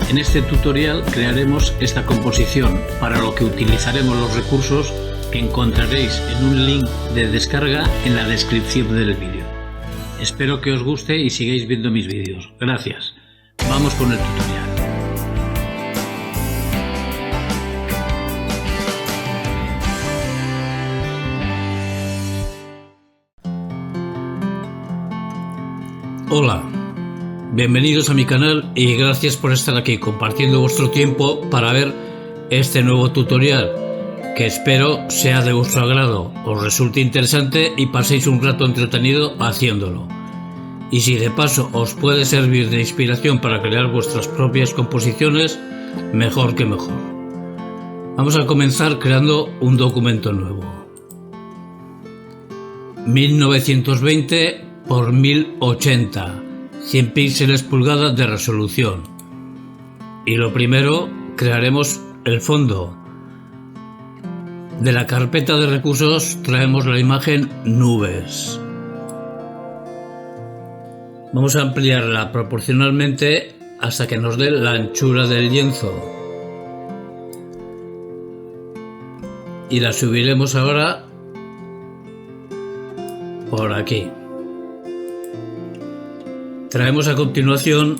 En este tutorial crearemos esta composición, para lo que utilizaremos los recursos que encontraréis en un link de descarga en la descripción del vídeo. Espero que os guste y sigáis viendo mis vídeos. Gracias. Vamos con el tutorial. Hola, bienvenidos a mi canal y gracias por estar aquí compartiendo vuestro tiempo para ver este nuevo tutorial, que espero sea de vuestro agrado, os resulte interesante y paséis un rato entretenido haciéndolo. Y si de paso os puede servir de inspiración para crear vuestras propias composiciones, mejor que mejor. Vamos a comenzar creando un documento nuevo. 1920 por 1080, 100 píxeles pulgada de resolución. Y lo primero, crearemos el fondo. De la carpeta de recursos traemos la imagen nubes. Vamos a ampliarla proporcionalmente hasta que nos dé la anchura del lienzo. Y la subiremos ahora por aquí. Traemos a continuación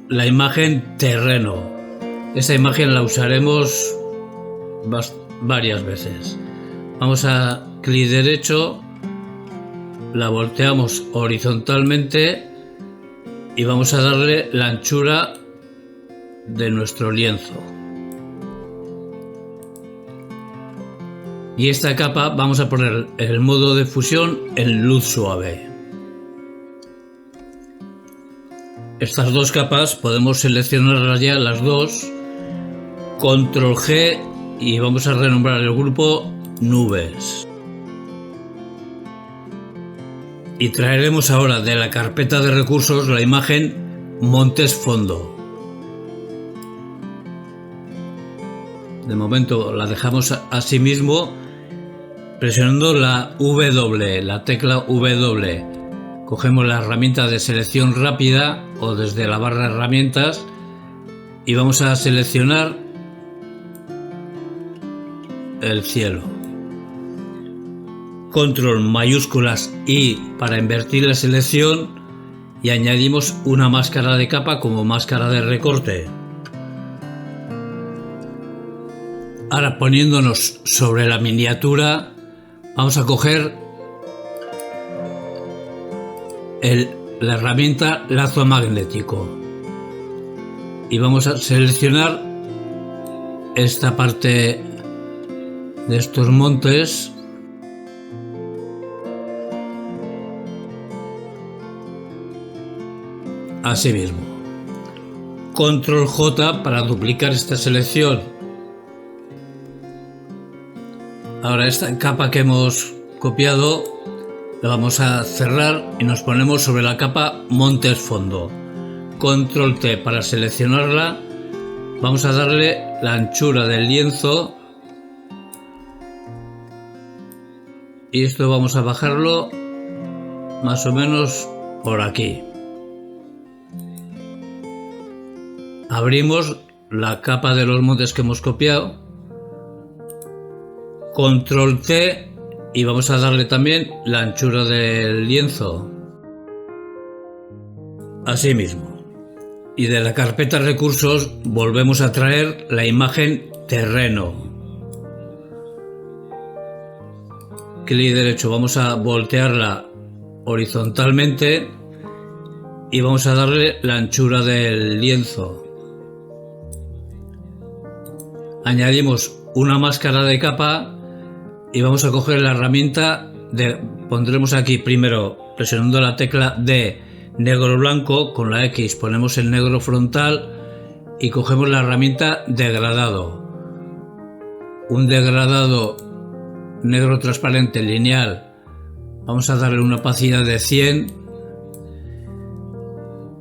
la imagen terreno. Esta imagen la usaremos varias veces. Vamos a clic derecho, la volteamos horizontalmente y vamos a darle la anchura de nuestro lienzo. Y esta capa vamos a poner el modo de fusión en luz suave. Estas dos capas podemos seleccionarlas ya las dos, control G, y vamos a renombrar el grupo nubes. Y traeremos ahora de la carpeta de recursos la imagen montes fondo. De momento la dejamos así mismo, presionando la W, la tecla W. Cogemos la herramienta de selección rápida o desde la barra de herramientas y vamos a seleccionar el cielo. Control mayúsculas I para invertir la selección y añadimos una máscara de capa como máscara de recorte. Ahora, poniéndonos sobre la miniatura, vamos a coger la herramienta lazo magnético y vamos a seleccionar esta parte de estos montes así mismo. Control J para duplicar esta selección. Ahora esta capa que hemos copiado la vamos a cerrar y nos ponemos sobre la capa montes fondo. Control T para seleccionarla. Vamos a darle la anchura del lienzo y esto vamos a bajarlo más o menos por aquí. Abrimos la capa de los montes que hemos copiado. Control T y vamos a darle también la anchura del lienzo. Así mismo. Y de la carpeta recursos volvemos a traer la imagen terreno. Clic derecho, vamos a voltearla horizontalmente y vamos a darle la anchura del lienzo. Añadimos una máscara de capa y vamos a coger la herramienta pondremos aquí primero presionando la tecla D negro blanco, con la X ponemos el negro frontal y cogemos la herramienta degradado. Un degradado negro transparente lineal, vamos a darle una opacidad de 100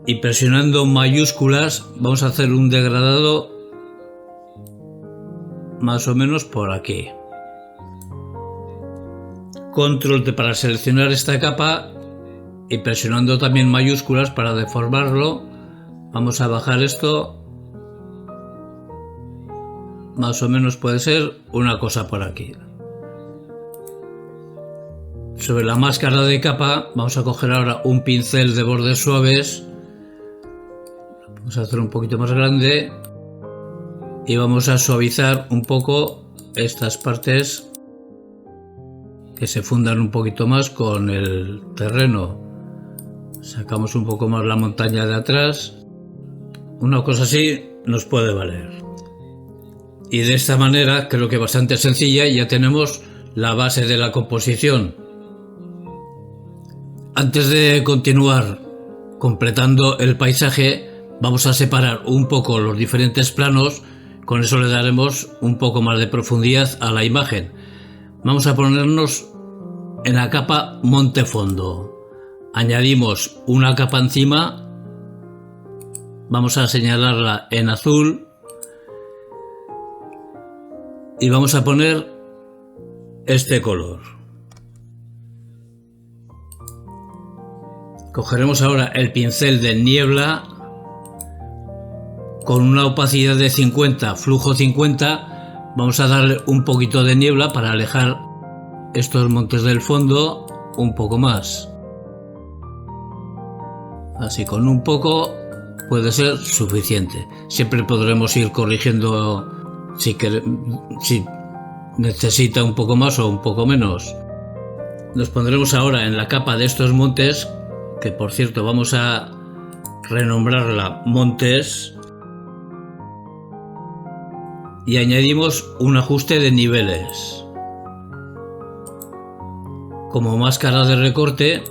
y presionando mayúsculas vamos a hacer un degradado más o menos por aquí. Control T para seleccionar esta capa y presionando también mayúsculas para deformarlo vamos a bajar esto más o menos puede ser una cosa por aquí. Sobre la máscara de capa vamos a coger ahora un pincel de bordes suaves, vamos a hacer un poquito más grande y vamos a suavizar un poco estas partes que se fundan un poquito más con el terreno. Sacamos un poco más la montaña de atrás, una cosa así nos puede valer. Y de esta manera, creo que bastante sencilla, ya tenemos la base de la composición. Antes de continuar completando el paisaje, vamos a separar un poco los diferentes planos, con eso le daremos un poco más de profundidad a la imagen. Vamos a ponernos en la capa monte-fondo. Añadimos una capa encima, vamos a señalarla en azul y vamos a poner este color. Cogeremos ahora el pincel de niebla con una opacidad de 50, flujo 50, vamos a darle un poquito de niebla para alejar estos montes del fondo un poco más. Así con un poco puede ser suficiente. Siempre podremos ir corrigiendo si necesita un poco más o un poco menos. Nos pondremos ahora en la capa de estos montes, que por cierto vamos a renombrarla Montes, y añadimos un ajuste de niveles como máscara de recorte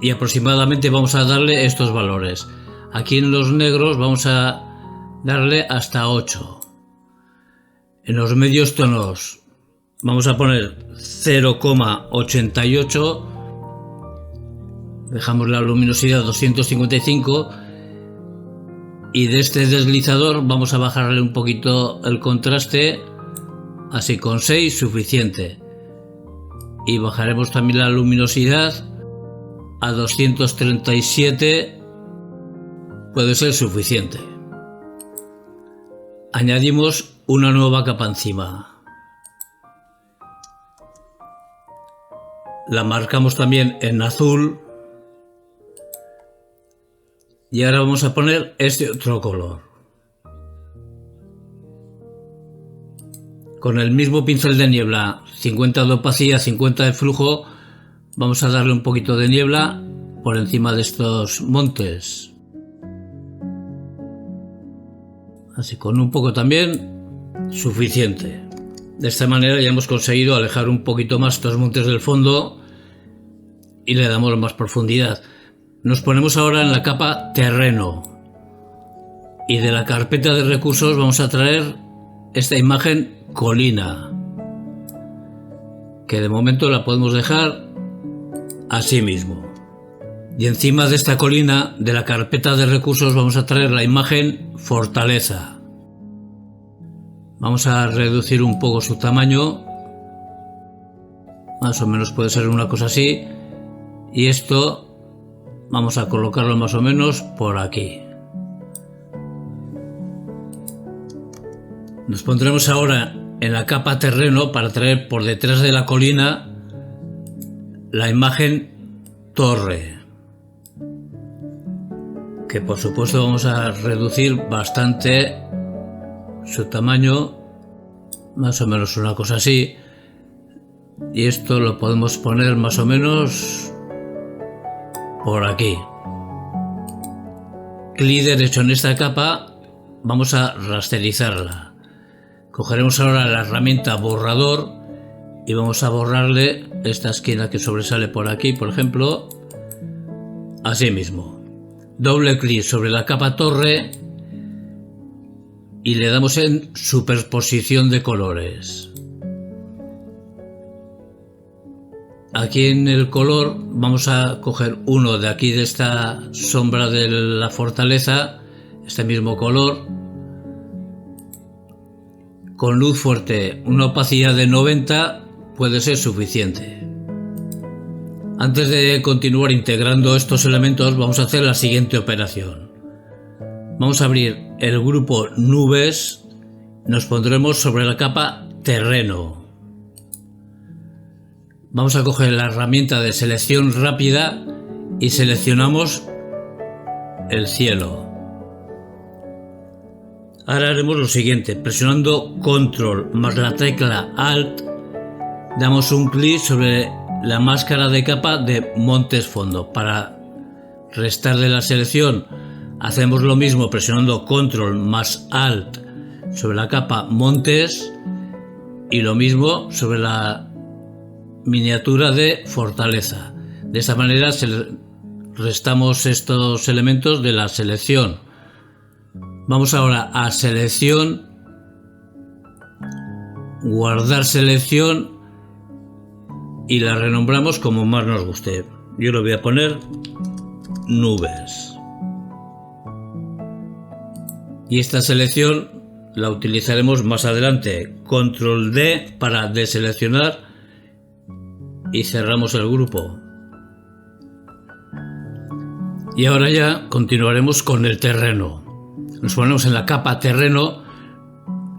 y aproximadamente vamos a darle estos valores. Aquí en los negros vamos a darle hasta 8. En los medios tonos vamos a poner 0,88, dejamos la luminosidad 255 y de este deslizador vamos a bajarle un poquito el contraste, así con 6 suficiente, y bajaremos también la luminosidad a 237, puede ser suficiente. Añadimos una nueva capa encima, la marcamos también en azul y ahora vamos a poner este otro color. Con el mismo pincel de niebla, 50 de opacidad, 50 de flujo, vamos a darle un poquito de niebla por encima de estos montes. Así con un poco también, suficiente. De esta manera ya hemos conseguido alejar un poquito más estos montes del fondo y le damos más profundidad. Nos ponemos ahora en la capa terreno y de la carpeta de recursos vamos a traer esta imagen colina, que de momento la podemos dejar así mismo. Y encima de esta colina, de la carpeta de recursos, vamos a traer la imagen fortaleza. Vamos a reducir un poco su tamaño, más o menos puede ser una cosa así, y esto vamos a colocarlo más o menos por aquí. Nos pondremos ahora en la capa terreno para traer por detrás de la colina la imagen torre, que por supuesto vamos a reducir bastante su tamaño, más o menos una cosa así, y esto lo podemos poner más o menos por aquí. Clic derecho en esta capa, vamos a rasterizarla. Cogeremos ahora la herramienta borrador y vamos a borrarle esta esquina que sobresale por aquí, por ejemplo, así mismo. Doble clic sobre la capa torre y le damos en superposición de colores. Aquí en el color vamos a coger uno de aquí de esta sombra de la fortaleza, este mismo color, con luz fuerte, una opacidad de 90 puede ser suficiente. Antes de continuar integrando estos elementos vamos a hacer la siguiente operación. Vamos a abrir el grupo nubes nos pondremos sobre la capa terreno. Vamos a coger la herramienta de selección rápida y seleccionamos el cielo. Ahora haremos lo siguiente: presionando control más la tecla alt, damos un clic sobre la máscara de capa de montes fondo. Para restar de la selección hacemos lo mismo presionando control más alt sobre la capa montes y lo mismo sobre la miniatura de fortaleza. De esta manera restamos estos elementos de la selección. Vamos ahora a selección, guardar selección y la renombramos como más nos guste. Yo le voy a poner nubes. Y esta selección la utilizaremos más adelante. Control D para deseleccionar y cerramos el grupo. Y ahora ya continuaremos con el terreno. Nos ponemos en la capa terreno,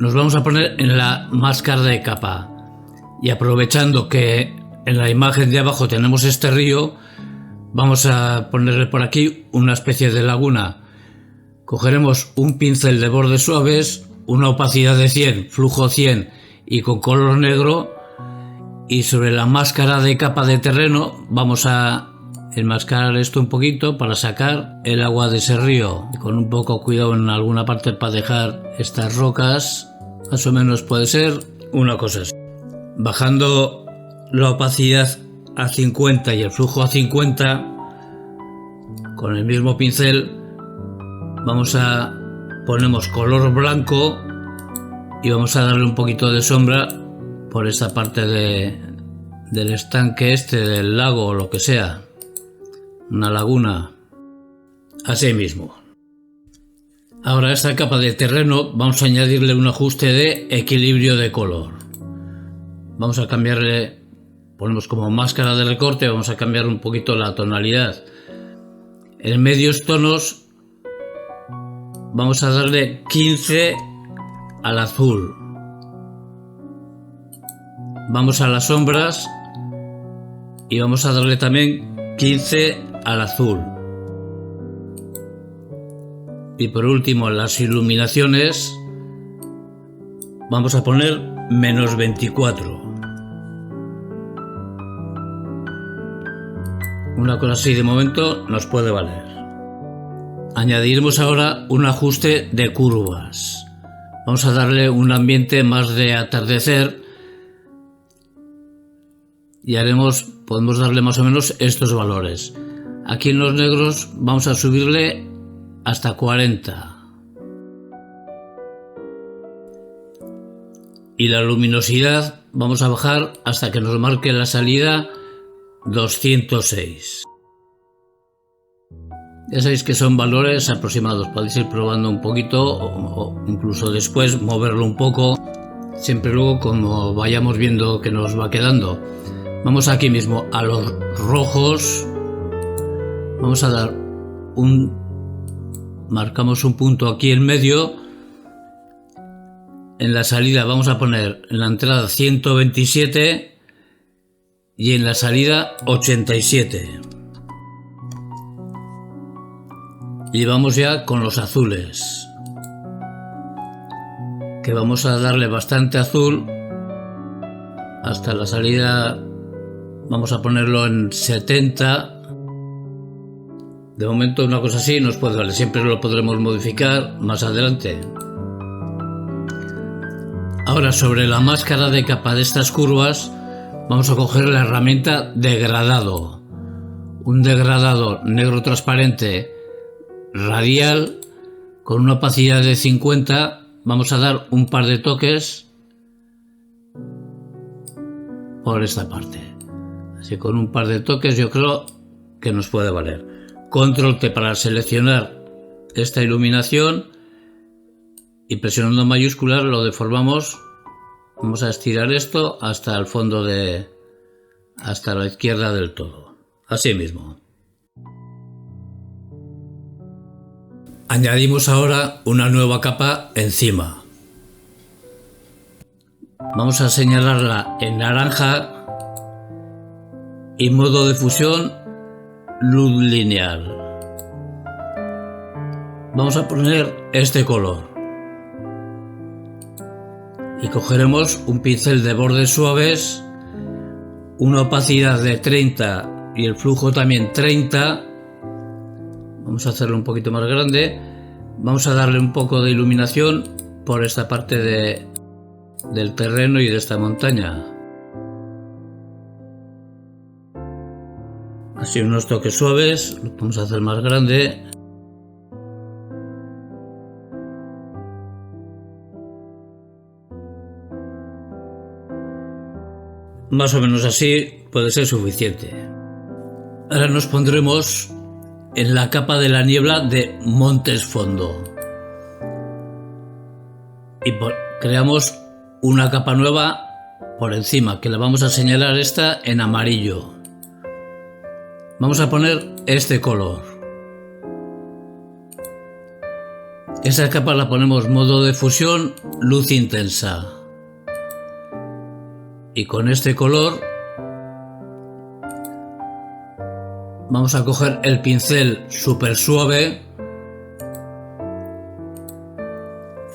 nos vamos a poner en la máscara de capa y aprovechando que en la imagen de abajo tenemos este río, vamos a ponerle por aquí una especie de laguna. Cogeremos un pincel de bordes suaves, una opacidad de 100, flujo 100 y con color negro, y sobre la máscara de capa de terreno vamos a enmascarar esto un poquito para sacar el agua de ese río, con un poco cuidado en alguna parte para dejar estas rocas, más o menos puede ser una cosa así. Bajando la opacidad a 50 y el flujo a 50, con el mismo pincel ponemos color blanco y vamos a darle un poquito de sombra por esta parte del estanque del lago o lo que sea, una laguna, así mismo. Ahora a esta capa de terreno vamos a añadirle un ajuste de equilibrio de color. Vamos a cambiarle, ponemos como máscara de recorte, vamos a cambiar un poquito la tonalidad. En medios tonos vamos a darle 15 al azul. Vamos a las sombras y vamos a darle también 15 al azul. Y por último, en las iluminaciones vamos a poner menos 24. Una cosa así de momento nos puede valer. Añadiremos ahora un ajuste de curvas. Vamos a darle un ambiente más de atardecer y podemos darle más o menos estos valores. Aquí en los negros vamos a subirle hasta 40. Y la luminosidad vamos a bajar hasta que nos marque la salida 206. Ya sabéis que son valores aproximados, podéis ir probando un poquito o incluso después moverlo un poco, siempre luego como vayamos viendo que nos va quedando. Vamos aquí mismo a los rojos, vamos a dar marcamos un punto aquí en medio. En la salida vamos a poner en la entrada 127 y en la salida 87. Y vamos ya con los azules, que vamos a darle bastante azul hasta la salida. Vamos a ponerlo en 70. De momento una cosa así nos puede valer, siempre lo podremos modificar más adelante. Ahora sobre la máscara de capa de estas curvas vamos a coger la herramienta degradado. Un degradado negro transparente radial con una opacidad de 50. Vamos a dar un par de toques por esta parte. Así con un par de toques yo creo que nos puede valer. Control T para seleccionar esta iluminación y presionando mayúsculas lo deformamos. Vamos a estirar esto hasta el fondo hasta la izquierda del todo. Así mismo. Añadimos ahora una nueva capa encima. Vamos a señalarla en naranja y modo de fusión luz lineal. Vamos a poner este color y cogeremos un pincel de bordes suaves, una opacidad de 30 y el flujo también 30. Vamos a hacerlo un poquito más grande. Vamos a darle un poco de iluminación por esta parte del terreno y de esta montaña. Así unos toques suaves, lo vamos a hacer más grande. Más o menos así puede ser suficiente. Ahora nos pondremos en la capa de la niebla de Montes Fondo. Y creamos una capa nueva por encima, que la vamos a señalar esta en amarillo. Vamos a poner este color. Esa capa la ponemos modo de fusión, luz intensa. Y con este color vamos a coger el pincel súper suave,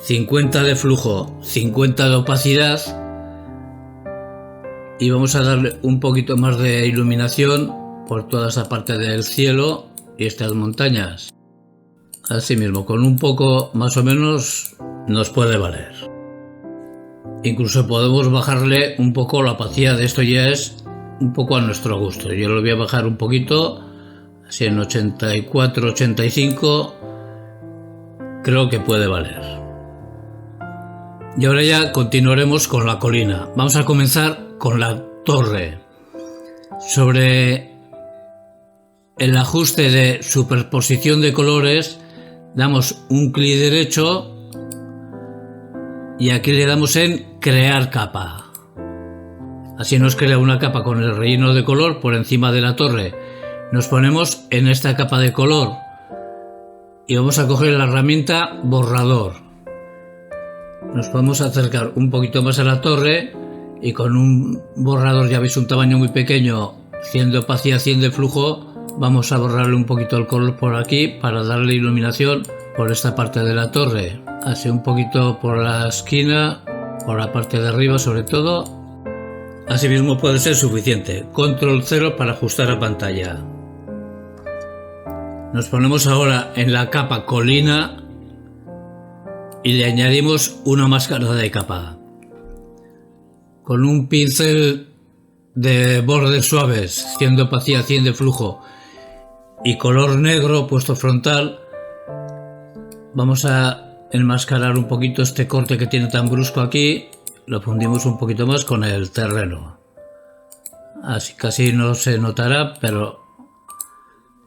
50 de flujo, 50 de opacidad, y vamos a darle un poquito más de iluminación por toda esa parte del cielo y estas montañas. Así mismo, con un poco más o menos nos puede valer. Incluso podemos bajarle un poco la opacidad. Esto ya es un poco a nuestro gusto. Yo lo voy a bajar un poquito, así en 84, 85, creo que puede valer. Y ahora ya continuaremos con la colina. Vamos a comenzar con la torre. Sobre el ajuste de superposición de colores damos un clic derecho y aquí le damos en crear capa. Así nos crea una capa con el relleno de color por encima de la torre. Nos ponemos en esta capa de color y vamos a coger la herramienta borrador. Nos podemos acercar un poquito más a la torre y con un borrador, ya veis, un tamaño muy pequeño, 100 de opacidad, 100 de flujo, vamos a borrarle un poquito el color por aquí para darle iluminación por esta parte de la torre. Así un poquito por la esquina, por la parte de arriba sobre todo. Así mismo puede ser suficiente. Control 0 para ajustar a pantalla. Nos ponemos ahora en la capa colina y le añadimos una máscara de capa. Con un pincel de bordes suaves, 100 de opacidad, 100 de flujo y color negro puesto frontal, vamos a enmascarar un poquito este corte que tiene tan brusco aquí. Lo fundimos un poquito más con el terreno. Así casi no se notará, pero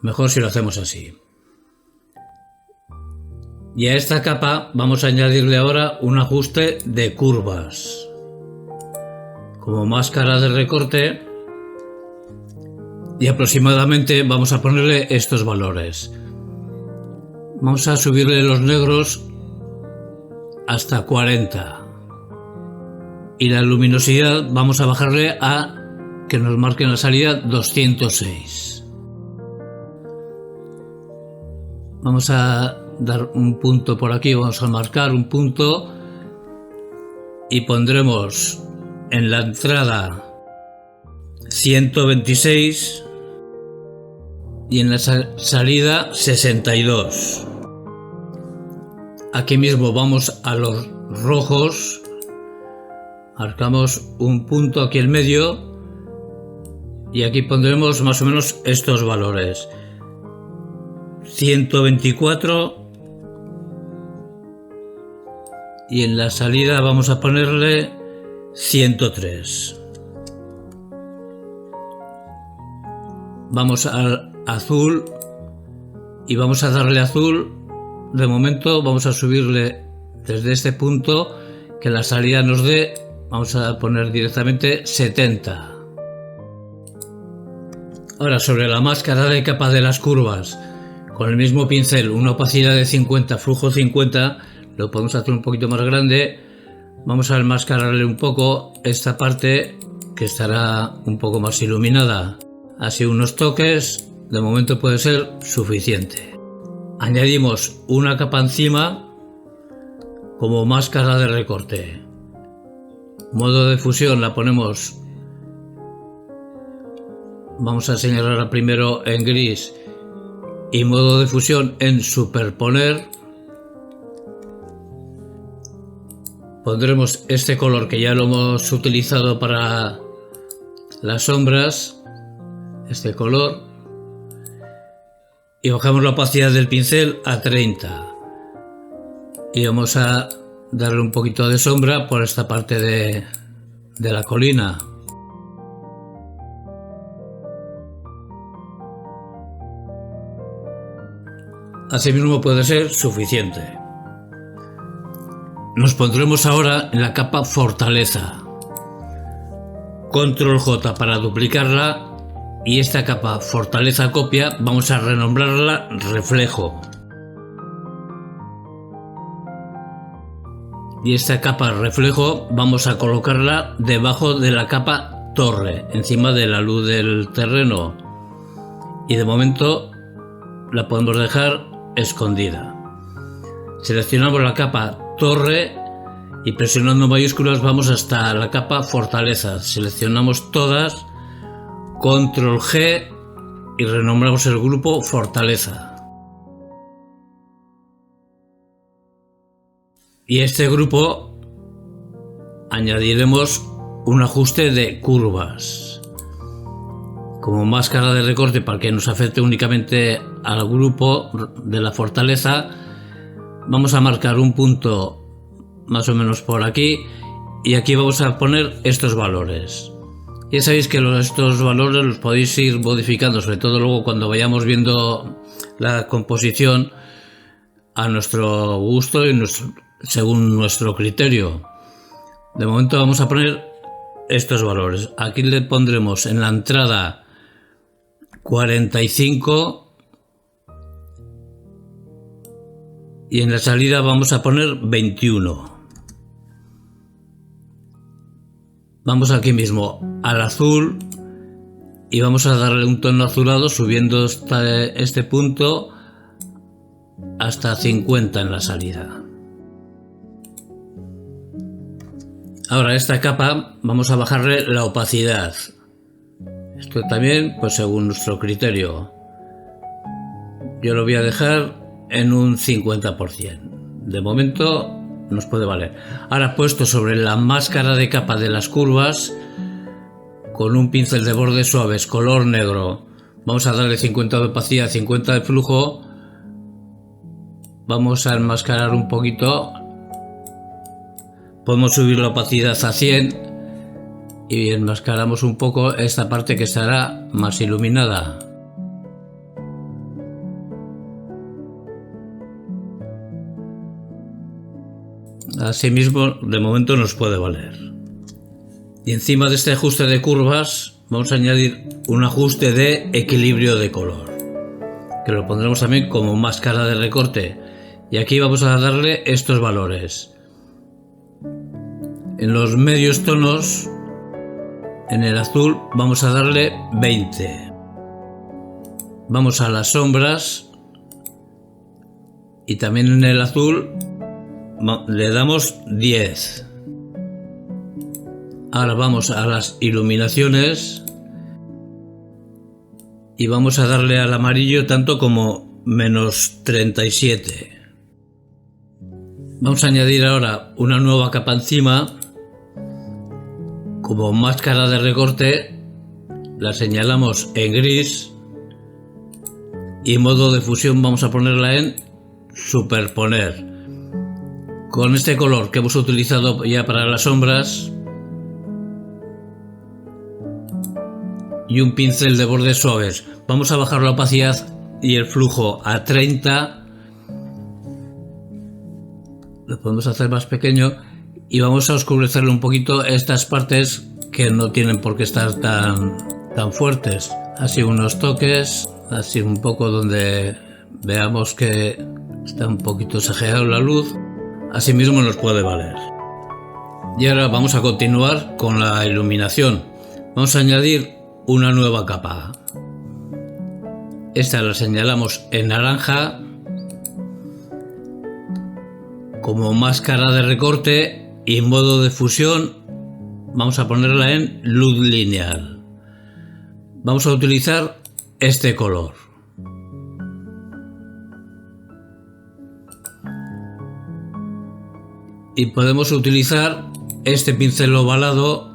mejor si lo hacemos así. Y a esta capa vamos a añadirle ahora un ajuste de curvas. Como máscara de recorte. Y aproximadamente vamos a ponerle estos valores. Vamos a subirle los negros hasta 40 y la luminosidad vamos a bajarle a que nos marque en la salida 206. Vamos a dar un punto por aquí, vamos a marcar un punto y pondremos en la entrada 126 y en la salida 62. Aquí mismo vamos a los rojos, marcamos un punto aquí en medio y aquí pondremos más o menos estos valores: 124, y en la salida vamos a ponerle 103. Vamos al azul y vamos a darle azul. De momento vamos a subirle desde este punto que la salida nos dé, vamos a poner directamente 70. Ahora sobre la máscara de capa de las curvas, con el mismo pincel, una opacidad de 50, flujo 50, lo podemos hacer un poquito más grande. Vamos a enmascararle un poco esta parte que estará un poco más iluminada. Así unos toques, de momento puede ser suficiente. Añadimos una capa encima como máscara de recorte. Modo de fusión la ponemos. Vamos a señalarla primero en gris y modo de fusión en superponer. Pondremos este color que ya lo hemos utilizado para las sombras, este color, y bajamos la opacidad del pincel a 30 y vamos a darle un poquito de sombra por esta parte de la colina. Asimismo puede ser suficiente. Nos pondremos ahora en la capa fortaleza. Control J para duplicarla, y esta capa fortaleza copia vamos a renombrarla reflejo. Y esta capa reflejo vamos a colocarla debajo de la capa torre, encima de la luz del terreno. Y de momento la podemos dejar escondida. Seleccionamos la capa torre y presionando mayúsculas vamos hasta la capa fortaleza. Seleccionamos todas, control G y renombramos el grupo fortaleza. Y a este grupo añadiremos un ajuste de curvas como máscara de recorte para que nos afecte únicamente al grupo de la fortaleza. Vamos a marcar un punto más o menos por aquí y aquí vamos a poner estos valores. Ya sabéis que estos valores los podéis ir modificando, sobre todo luego cuando vayamos viendo la composición a nuestro gusto y según nuestro criterio. De momento vamos a poner estos valores. Aquí le pondremos en la entrada 45 y en la salida vamos a poner 21. Vamos aquí mismo al azul y vamos a darle un tono azulado subiendo este punto hasta 50 en la salida. Ahora a esta capa vamos a bajarle la opacidad. Esto también pues según nuestro criterio. Yo lo voy a dejar en un 50%. De momento nos puede valer. Ahora puesto sobre la máscara de capa de las curvas con un pincel de bordes suaves color negro, vamos a darle 50 de opacidad, 50 de flujo. Vamos a enmascarar un poquito. Podemos subir la opacidad a 100 y enmascaramos un poco esta parte que estará más iluminada. Asimismo, de momento nos puede valer. Y encima de este ajuste de curvas vamos a añadir un ajuste de equilibrio de color, que lo pondremos también como máscara de recorte. Y aquí vamos a darle estos valores. En los medios tonos, en el azul vamos a darle 20. Vamos a las sombras y también en el azul le damos 10. Ahora vamos a las iluminaciones y vamos a darle al amarillo tanto como menos 37. Vamos a añadir ahora una nueva capa encima como máscara de recorte. La señalamos en gris y modo de fusión vamos a ponerla en superponer. Con este color que hemos utilizado ya para las sombras y un pincel de bordes suaves, vamos a bajar la opacidad y el flujo a 30. Lo podemos hacer más pequeño y vamos a oscurecerle un poquito estas partes que no tienen por qué estar tan fuertes. Así unos toques, así un poco donde veamos que está un poquito exagerado la luz. Asimismo nos puede valer. Y ahora vamos a continuar con la iluminación. Vamos a añadir una nueva capa. Esta la señalamos en naranja como máscara de recorte, y en modo de fusión vamos a ponerla en luz lineal. Vamos a utilizar este color. Y podemos utilizar este pincel ovalado.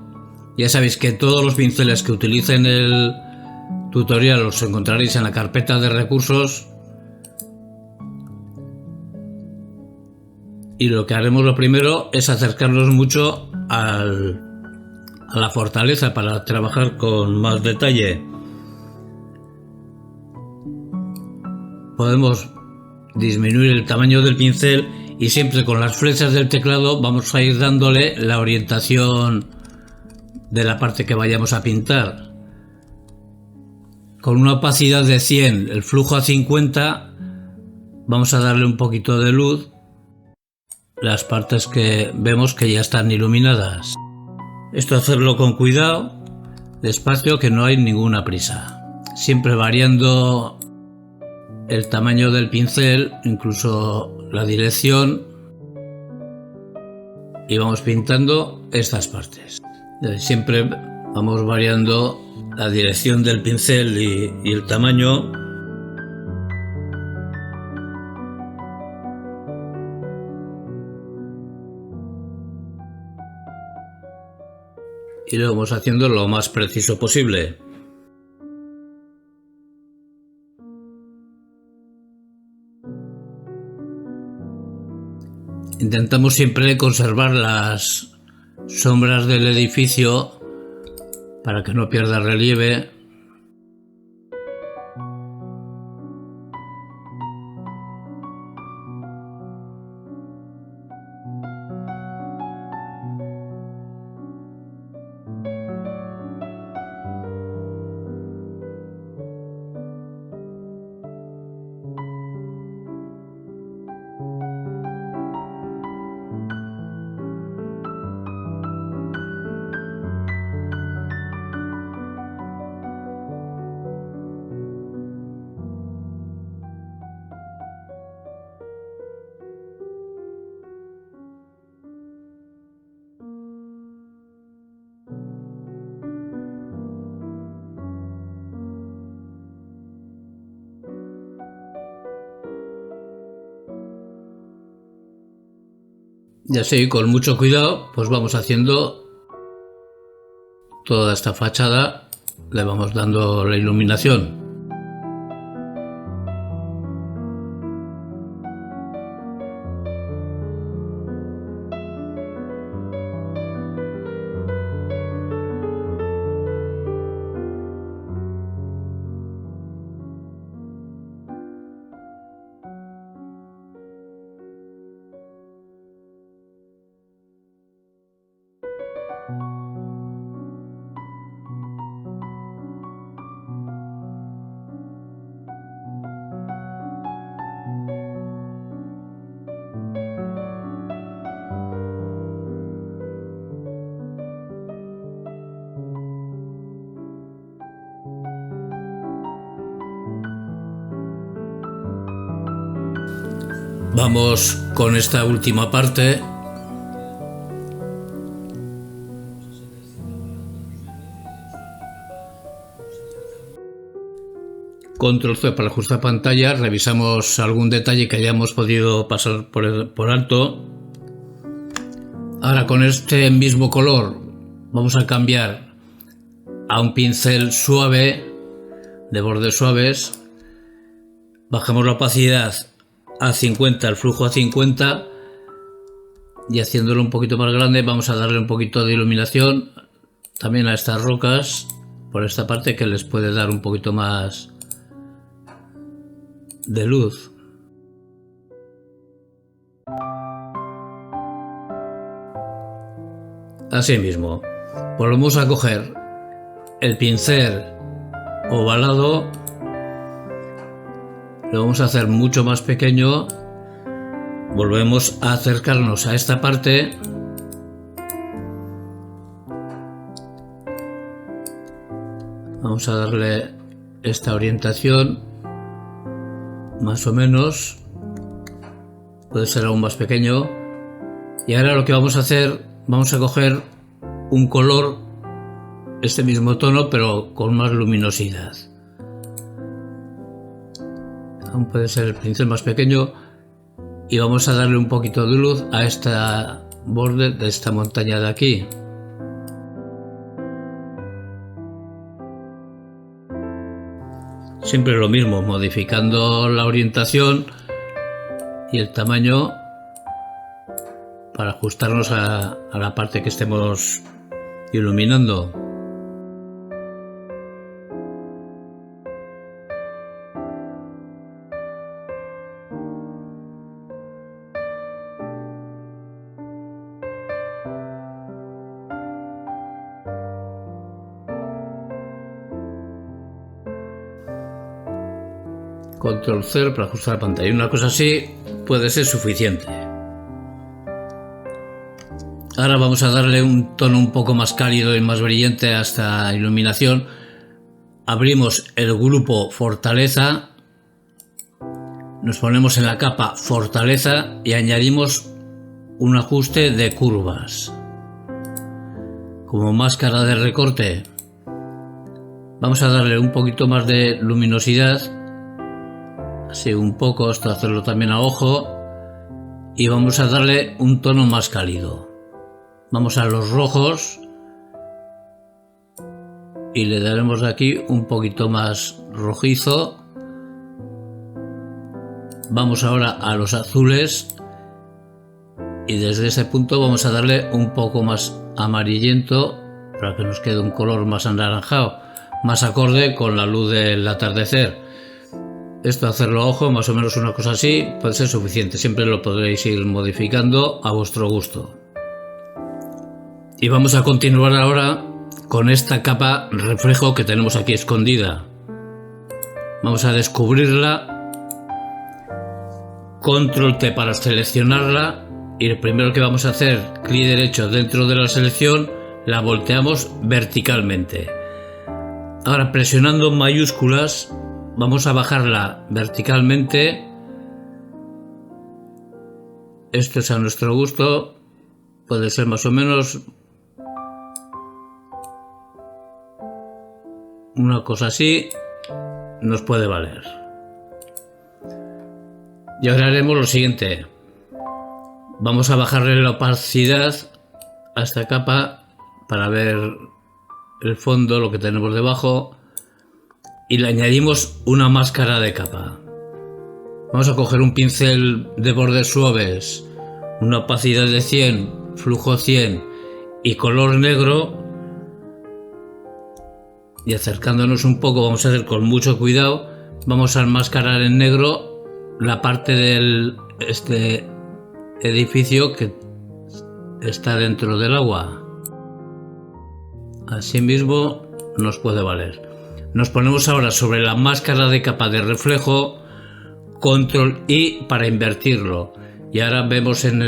Ya sabéis que todos los pinceles que utilicé en el tutorial los encontraréis en la carpeta de recursos. Y lo que haremos lo primero es acercarnos mucho a la fortaleza para trabajar con más detalle. Podemos disminuir el tamaño del pincel y siempre con las flechas del teclado vamos a ir dándole la orientación de la parte que vayamos a pintar. Con una opacidad de 100, el flujo a 50, vamos a darle un poquito de luz las partes que vemos que ya están iluminadas. Esto hacerlo con cuidado, despacio, que no hay ninguna prisa. Siempre variando el tamaño del pincel, incluso la dirección, y vamos pintando estas partes. Siempre vamos variando la dirección del pincel y el tamaño. Y lo vamos haciendo lo más preciso posible. Intentamos siempre conservar las sombras del edificio para que no pierda relieve. Y así, con mucho cuidado, pues vamos haciendo toda esta fachada, le vamos dando la iluminación. Vamos con esta última parte. Control C para ajustar pantalla, revisamos algún detalle que hayamos podido pasar por alto. Ahora con este mismo color vamos a cambiar a un pincel suave, de bordes suaves. Bajamos la opacidad a 50, el flujo a 50, y haciéndolo un poquito más grande vamos a darle un poquito de iluminación también a estas rocas por esta parte, que les puede dar un poquito más de luz. Así mismo, volvemos a coger el pincel ovalado, lo vamos a hacer mucho más pequeño, volvemos a acercarnos a esta parte Vamos a darle esta orientación, más o menos, puede ser aún más pequeño. Y ahora lo que vamos a hacer, vamos a coger un color, este mismo tono, pero con más luminosidad. Aún puede ser el pincel más pequeño, y vamos a darle un poquito de luz a esta borde de esta montaña de aquí. Siempre lo mismo, modificando la orientación y el tamaño para ajustarnos a la parte que estemos iluminando. Control C para ajustar la pantalla. Una cosa así puede ser suficiente. Ahora vamos a darle un tono un poco más cálido y más brillante a esta iluminación. Abrimos el grupo Fortaleza, nos ponemos en la capa Fortaleza y añadimos un ajuste de curvas. Como máscara de recorte, vamos a darle un poquito más de luminosidad. Así un poco, esto hacerlo también a ojo, y vamos a darle un tono más cálido. Vamos a los rojos y le daremos de aquí un poquito más rojizo. Vamos ahora a los azules y desde ese punto vamos a darle un poco más amarillento para que nos quede un color más anaranjado, más acorde con la luz del atardecer. Esto hacerlo a ojo, más o menos una cosa así, puede ser suficiente. Siempre lo podréis ir modificando a vuestro gusto. Y vamos a continuar ahora con esta capa reflejo que tenemos aquí escondida. Vamos a descubrirla. Control T para seleccionarla. Y lo primero que vamos a hacer, clic derecho dentro de la selección, la volteamos verticalmente. Ahora presionando en mayúsculas, vamos a bajarla verticalmente. Esto es a nuestro gusto, puede ser más o menos una cosa así, nos puede valer. Y ahora haremos lo siguiente, vamos a bajarle la opacidad a esta capa para ver el fondo, lo que tenemos debajo. Y le añadimos una máscara de capa. Vamos a coger un pincel de bordes suaves, una opacidad de 100, flujo 100 y color negro, y acercándonos un poco, vamos a hacer con mucho cuidado, vamos a enmascarar en negro la parte de este edificio que está dentro del agua. Asimismo nos puede valer. Nos ponemos ahora sobre la máscara de capa de reflejo, control I para invertirlo. Y ahora vemos en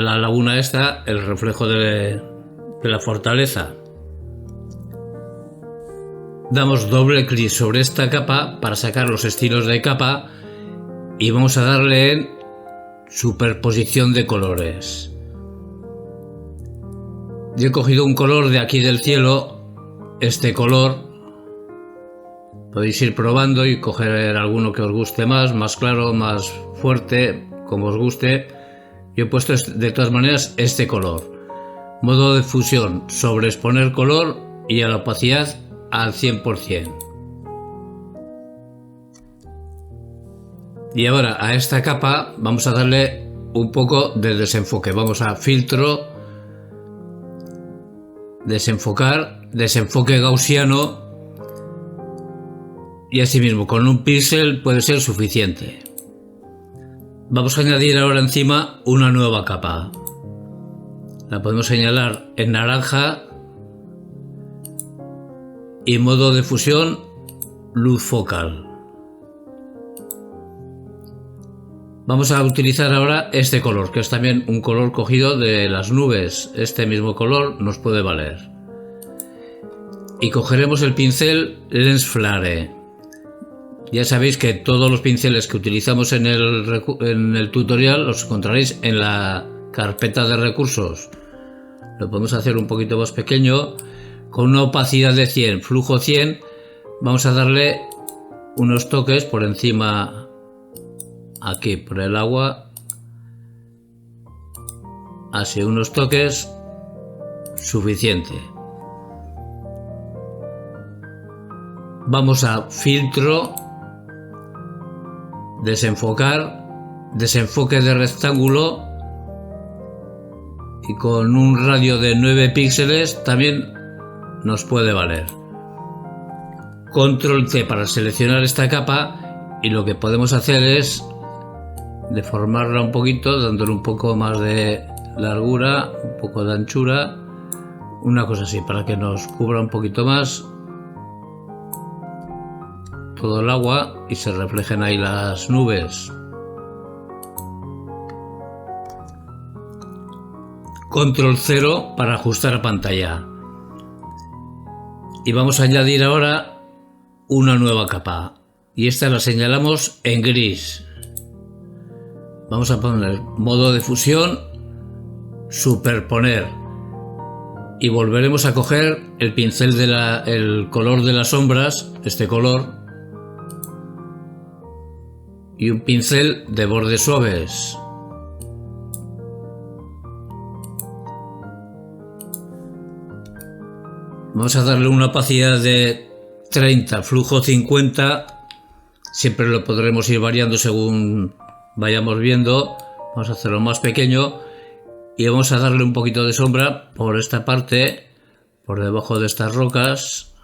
la laguna esta el reflejo de la fortaleza. Damos doble clic sobre esta capa para sacar los estilos de capa y vamos a darle en superposición de colores. Yo he cogido un color de aquí del cielo, este color. Podéis ir probando y coger alguno que os guste más claro, más fuerte, como os guste. Yo he puesto de todas maneras este color. Modo de fusión, sobreexponer color y a la opacidad al 100%. Y ahora a esta capa vamos a darle un poco de desenfoque. Vamos a filtro, desenfocar, desenfoque gaussiano. Y así mismo con un pincel puede ser suficiente. Vamos a añadir ahora encima una nueva capa. La podemos señalar en naranja y modo de fusión luz focal. Vamos a utilizar ahora este color, que es también un color cogido de las nubes. Este mismo color nos puede valer. y cogeremos el pincel Lens Flare. Ya sabéis que todos los pinceles que utilizamos en el tutorial los encontraréis en la carpeta de recursos. Lo podemos hacer un poquito más pequeño, con una opacidad de 100, flujo 100. Vamos a darle unos toques por encima, aquí por el agua, así unos toques suficiente. Vamos a filtro, desenfocar, desenfoque de rectángulo, y con un radio de 9 píxeles también nos puede valer. Control C para seleccionar esta capa, y lo que podemos hacer es deformarla un poquito, dándole un poco más de largura, un poco de anchura, una cosa así, para que nos cubra un poquito más todo el agua y se reflejen ahí las nubes. Control 0 para ajustar pantalla. Y vamos a añadir ahora una nueva capa, y esta la señalamos en gris. Vamos a poner modo de fusión, superponer, y volveremos a coger el pincel el color de las sombras, este color, y un pincel de bordes suaves. Vamos a darle una opacidad de 30, flujo 50, siempre lo podremos ir variando según vayamos viendo. Vamos a hacerlo más pequeño y vamos a darle un poquito de sombra por esta parte, por debajo de estas rocas.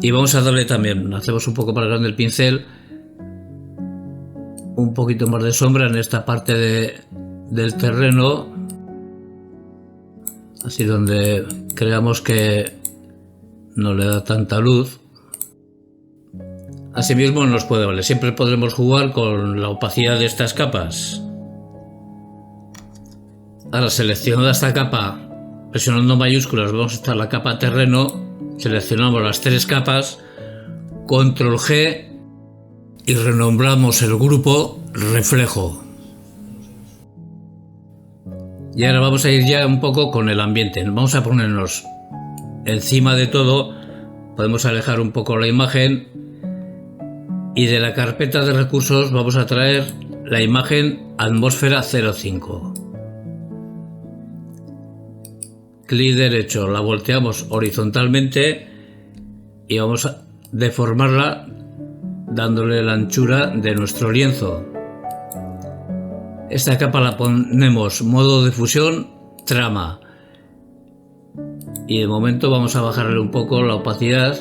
Y vamos a darle también, hacemos un poco más grande el pincel, un poquito más de sombra en esta parte del terreno, así donde creamos que no le da tanta luz. Asimismo nos puede valer, siempre podremos jugar con la opacidad de estas capas. Ahora, seleccionada esta capa, presionando mayúsculas, vamos a estar la capa terreno, seleccionamos las 3 capas, control G, y renombramos el grupo reflejo. Y ahora vamos a ir ya un poco con el ambiente. Vamos a ponernos encima de todo, podemos alejar un poco la imagen, y de la carpeta de recursos vamos a traer la imagen atmósfera 05. Clic derecho, la volteamos horizontalmente y vamos a deformarla dándole la anchura de nuestro lienzo. Esta capa la ponemos modo de fusión, trama, y de momento vamos a bajarle un poco la opacidad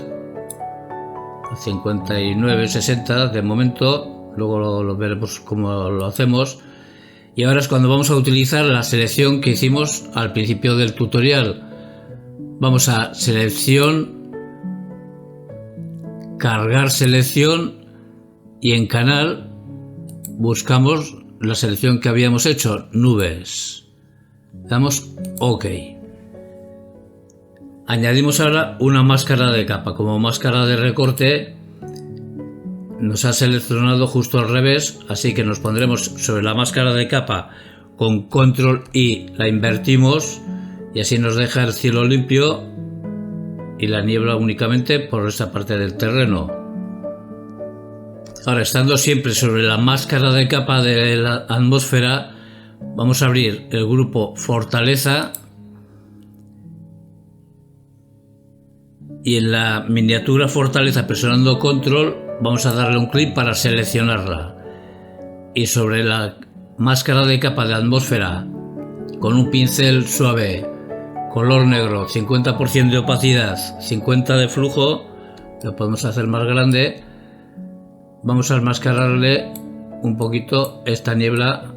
a 59, 60 de momento, luego lo veremos cómo lo hacemos. Y ahora es cuando vamos a utilizar la selección que hicimos al principio del tutorial. Vamos a selección, cargar selección, y en canal buscamos la selección que habíamos hecho, nubes. Damos OK. Añadimos ahora una máscara de capa. Como máscara de recorte nos ha seleccionado justo al revés, así que nos pondremos sobre la máscara de capa con control I, la invertimos y así nos deja el cielo limpio y la niebla únicamente por esta parte del terreno. Ahora, estando siempre sobre la máscara de capa de la atmósfera, vamos a abrir el grupo Fortaleza y en la miniatura Fortaleza, presionando control, vamos a darle un clic para seleccionarla, y sobre la máscara de capa de atmósfera con un pincel suave, color negro, 50% de opacidad, 50 de flujo, lo podemos hacer más grande. Vamos a enmascararle un poquito esta niebla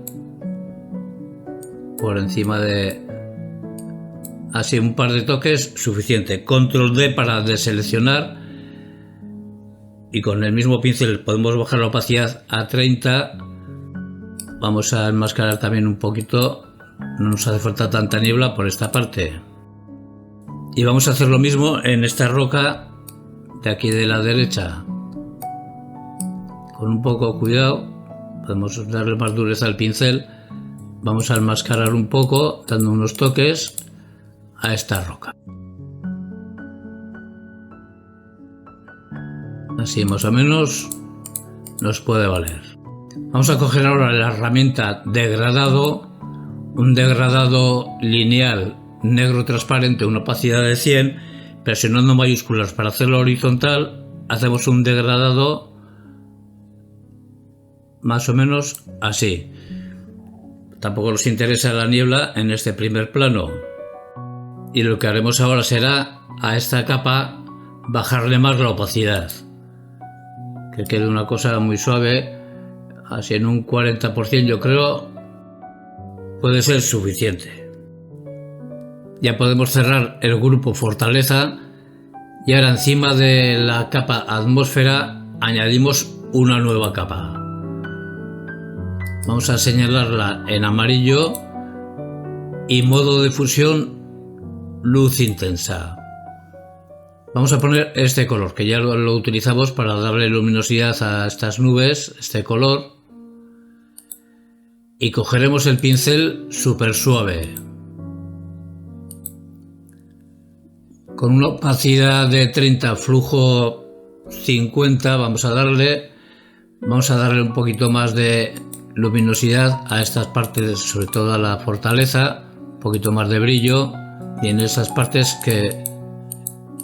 por encima de, así un par de toques suficiente. Control D para deseleccionar, y con el mismo pincel podemos bajar la opacidad a 30 Vamos a enmascarar también un poquito, no nos hace falta tanta niebla por esta parte. Y vamos a hacer lo mismo en esta roca de aquí de la derecha. Con un poco de cuidado, podemos darle más dureza al pincel. Vamos a enmascarar un poco, dando unos toques a esta roca. Así más o menos nos puede valer. Vamos a coger ahora la herramienta degradado, un degradado lineal negro transparente, una opacidad de 100, presionando mayúsculas para hacerlo horizontal. Hacemos un degradado más o menos así. Tampoco nos interesa la niebla en este primer plano. Y lo que haremos ahora será a esta capa bajarle más la opacidad. Que quede una cosa muy suave, así en un 40% yo creo puede ser suficiente. Ya podemos cerrar el grupo fortaleza y ahora encima de la capa atmósfera añadimos una nueva capa. Vamos a señalarla en amarillo y modo de fusión luz intensa. Vamos a poner este color que ya lo utilizamos para darle luminosidad a estas nubes, este color, y cogeremos el pincel súper suave con una opacidad de 30, flujo 50. Vamos a darle un poquito más de luminosidad a estas partes, sobre todo a la fortaleza, un poquito más de brillo, y en esas partes que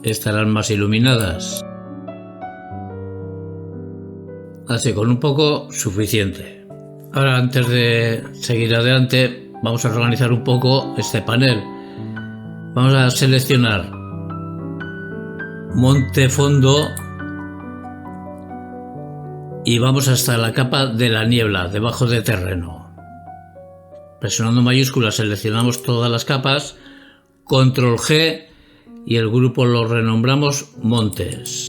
estarán más iluminadas. Así, con un poco suficiente. Ahora, antes de seguir adelante, vamos a organizar un poco este panel. Vamos a seleccionar monte fondo y vamos hasta la capa de la niebla, debajo de terreno. Presionando mayúsculas seleccionamos todas las capas, control G, y el grupo lo renombramos montes.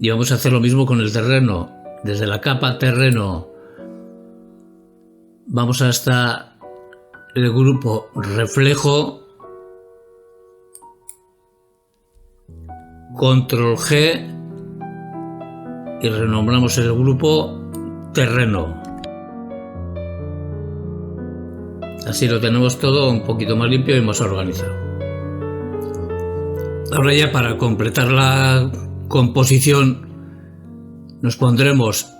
Y vamos a hacer lo mismo con el terreno. Desde la capa terreno vamos hasta el grupo reflejo, control G, y renombramos el grupo terreno. Así lo tenemos todo un poquito más limpio y más organizado. Ahora ya, para completar la composición, nos pondremos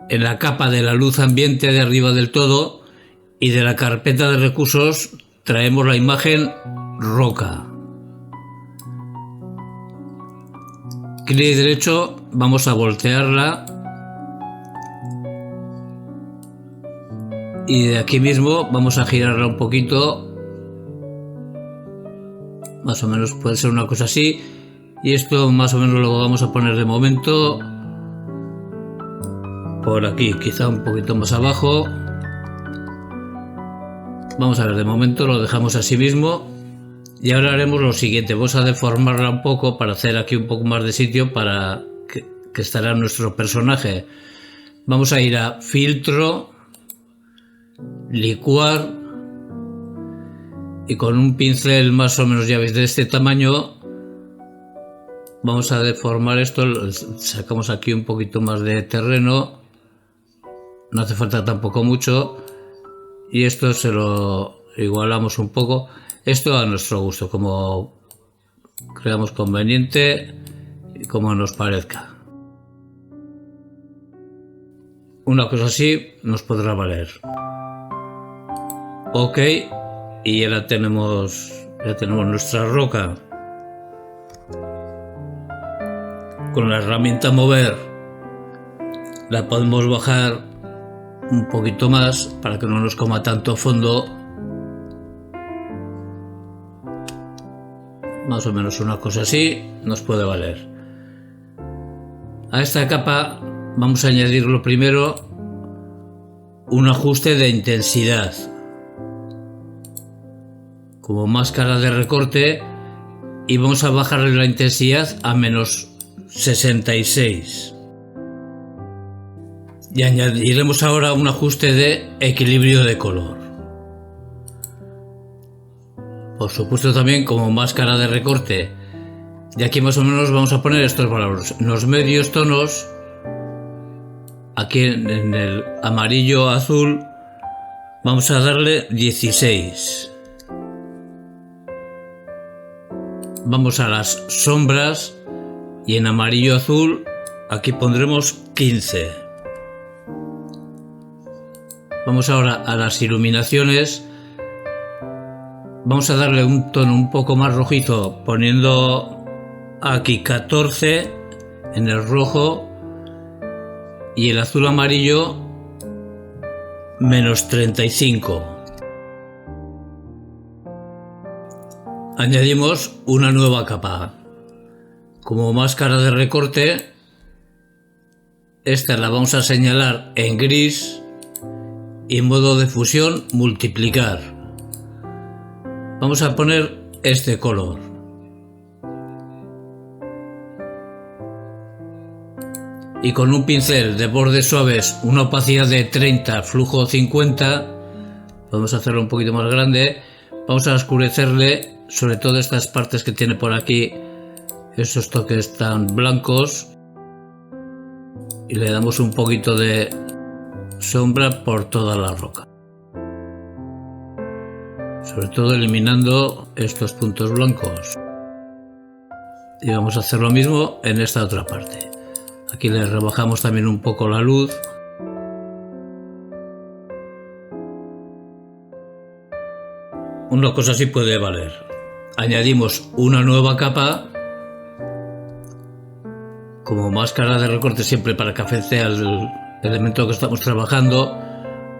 en la capa de la luz ambiente de arriba del todo, y de la carpeta de recursos traemos la imagen roca. Clic derecho, vamos a voltearla. Y de aquí mismo vamos a girarla un poquito, más o menos puede ser una cosa así, y esto más o menos lo vamos a poner de momento por aquí, quizá un poquito más abajo. Vamos a ver, de momento lo dejamos así mismo, y ahora haremos lo siguiente. Vamos a deformarla un poco para hacer aquí un poco más de sitio para que estará nuestro personaje. Vamos a ir a filtro, licuar, y con un pincel más o menos, ya veis, de este tamaño, vamos a deformar esto. Sacamos aquí un poquito más de terreno, no hace falta tampoco mucho, y esto se lo igualamos un poco, esto a nuestro gusto, como creamos conveniente y como nos parezca. Una cosa así nos podrá valer. Ok, y ya tenemos nuestra roca. Con la herramienta mover la podemos bajar un poquito más para que no nos coma tanto fondo. Más o menos una cosa así nos puede valer. A esta capa vamos a añadirlo primero un ajuste de intensidad como máscara de recorte, y vamos a bajarle la intensidad a menos 66. Y añadiremos ahora un ajuste de equilibrio de color. Por supuesto también como máscara de recorte. Y aquí más o menos vamos a poner estos valores. En los medios tonos, aquí en el amarillo azul, vamos a darle 16. Vamos a las sombras y en amarillo azul aquí pondremos 15. Vamos ahora a las iluminaciones. Vamos a darle un tono un poco más rojizo poniendo aquí 14 en el rojo y el azul amarillo menos 35. Añadimos una nueva capa. Como máscara de recorte, esta la vamos a señalar en gris y modo de fusión multiplicar. Vamos a poner este color. Y con un pincel de bordes suaves, una opacidad de 30, flujo 50, vamos a hacerlo un poquito más grande. Vamos a oscurecerle sobre todo estas partes que tiene por aquí, esos toques tan blancos, y le damos un poquito de sombra por toda la roca, sobre todo eliminando estos puntos blancos. Y vamos a hacer lo mismo en esta otra parte. Aquí le rebajamos también un poco la luz. Una cosa así puede valer. Añadimos una nueva capa como máscara de recorte, siempre para que afecte al elemento que estamos trabajando.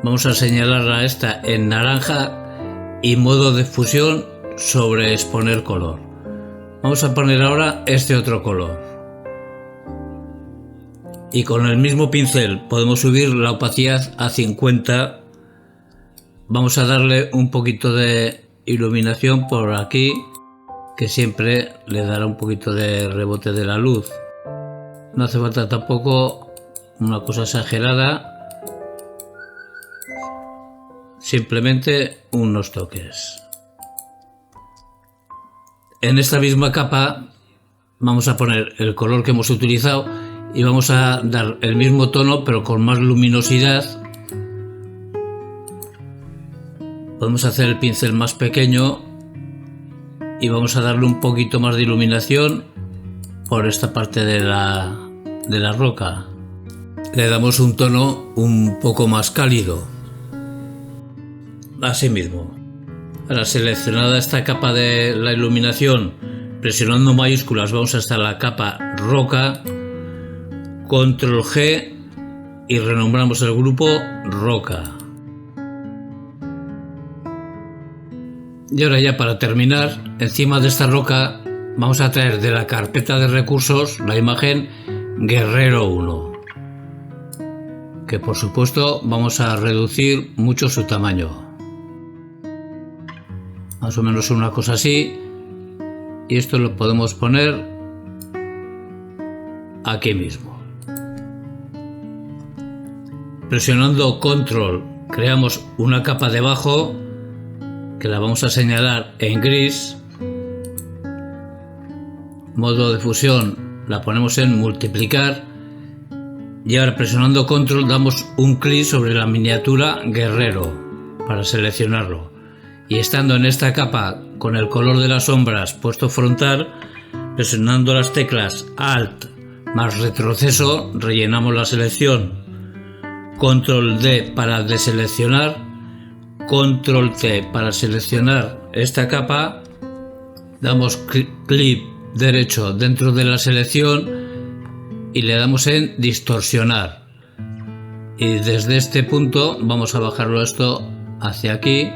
Vamos a señalarla esta en naranja y modo de fusión sobre exponer color. Vamos a poner ahora este otro color. Y con el mismo pincel podemos subir la opacidad a 50. Vamos a darle un poquito de iluminación por aquí, que siempre le dará un poquito de rebote de la luz. No hace falta tampoco una cosa exagerada, simplemente unos toques. En esta misma capa vamos a poner el color que hemos utilizado y vamos a dar el mismo tono pero con más luminosidad. Podemos hacer el pincel más pequeño y vamos a darle un poquito más de iluminación por esta parte de la roca. Le damos un tono un poco más cálido. Así mismo. Ahora, seleccionada esta capa de la iluminación, presionando mayúsculas vamos hasta la capa roca, control G y renombramos el grupo roca. Y ahora ya para terminar, encima de esta roca vamos a traer de la carpeta de recursos la imagen Guerrero 1, que por supuesto vamos a reducir mucho su tamaño, más o menos una cosa así, y esto lo podemos poner aquí mismo. Presionando control creamos una capa debajo que la vamos a señalar en gris. Modo de fusión la ponemos en multiplicar y ahora presionando control damos un clic sobre la miniatura Guerrero para seleccionarlo, y estando en esta capa con el color de las sombras puesto frontal, presionando las teclas Alt más retroceso rellenamos la selección. Control D para deseleccionar, Control T para seleccionar esta capa, damos clic derecho dentro de la selección y le damos en distorsionar, y desde este punto vamos a bajarlo esto hacia aquí.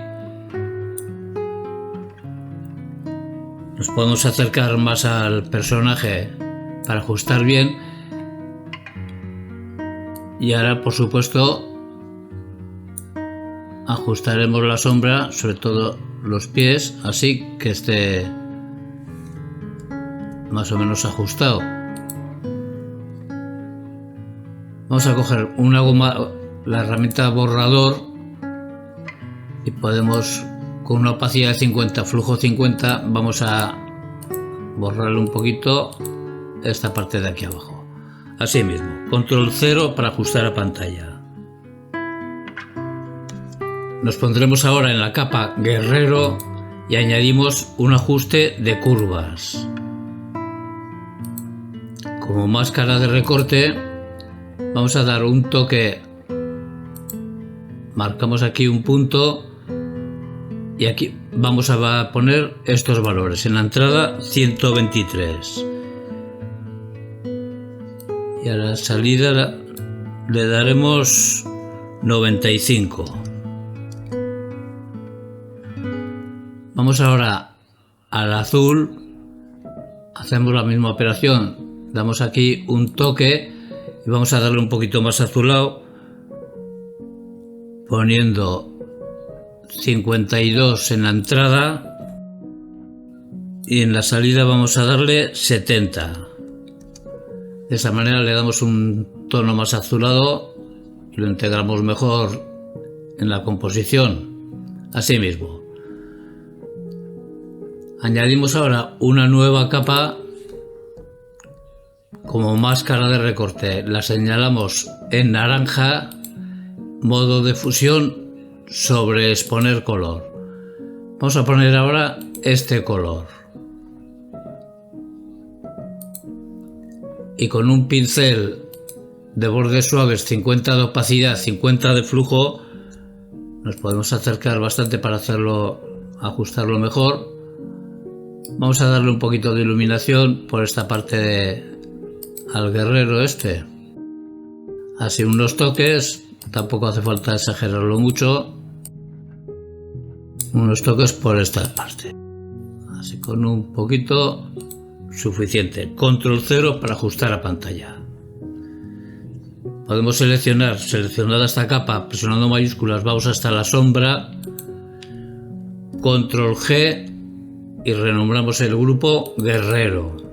Nos podemos acercar más al personaje para ajustar bien, y ahora por supuesto ajustaremos la sombra, sobre todo los pies, así que esté más o menos ajustado. Vamos a coger una goma, la herramienta borrador, y podemos, con una opacidad de 50, flujo 50, vamos a borrarle un poquito esta parte de aquí abajo. Así mismo, control 0 para ajustar a pantalla. Nos pondremos ahora en la capa Guerrero y añadimos un ajuste de curvas. Como máscara de recorte vamos a dar un toque, marcamos aquí un punto y aquí vamos a poner estos valores. En la entrada 123 y a la salida le daremos 95. Vamos ahora al azul, hacemos la misma operación, damos aquí un toque y vamos a darle un poquito más azulado, poniendo 52 en la entrada y en la salida vamos a darle 70. De esa manera le damos un tono más azulado y lo integramos mejor en la composición. Así mismo. Añadimos ahora una nueva capa como máscara de recorte. La señalamos en naranja, modo de fusión sobre exponer color. Vamos a poner ahora este color. Y con un pincel de bordes suaves, 50 de opacidad, 50 de flujo, nos podemos acercar bastante para ajustarlo mejor. Vamos a darle un poquito de iluminación por esta parte al guerrero este. Así unos toques, tampoco hace falta exagerarlo mucho. Unos toques por esta parte. Así con un poquito suficiente. Control 0 para ajustar a pantalla. Podemos seleccionada esta capa, presionando mayúsculas, vamos hasta la sombra. Control G. Y renombramos el grupo Guerrero.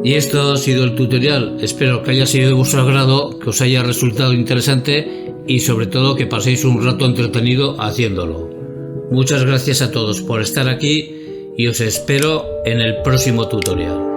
Y esto ha sido el tutorial. Espero que haya sido de vuestro agrado, que os haya resultado interesante y sobre todo que paséis un rato entretenido haciéndolo. Muchas gracias a todos por estar aquí y os espero en el próximo tutorial.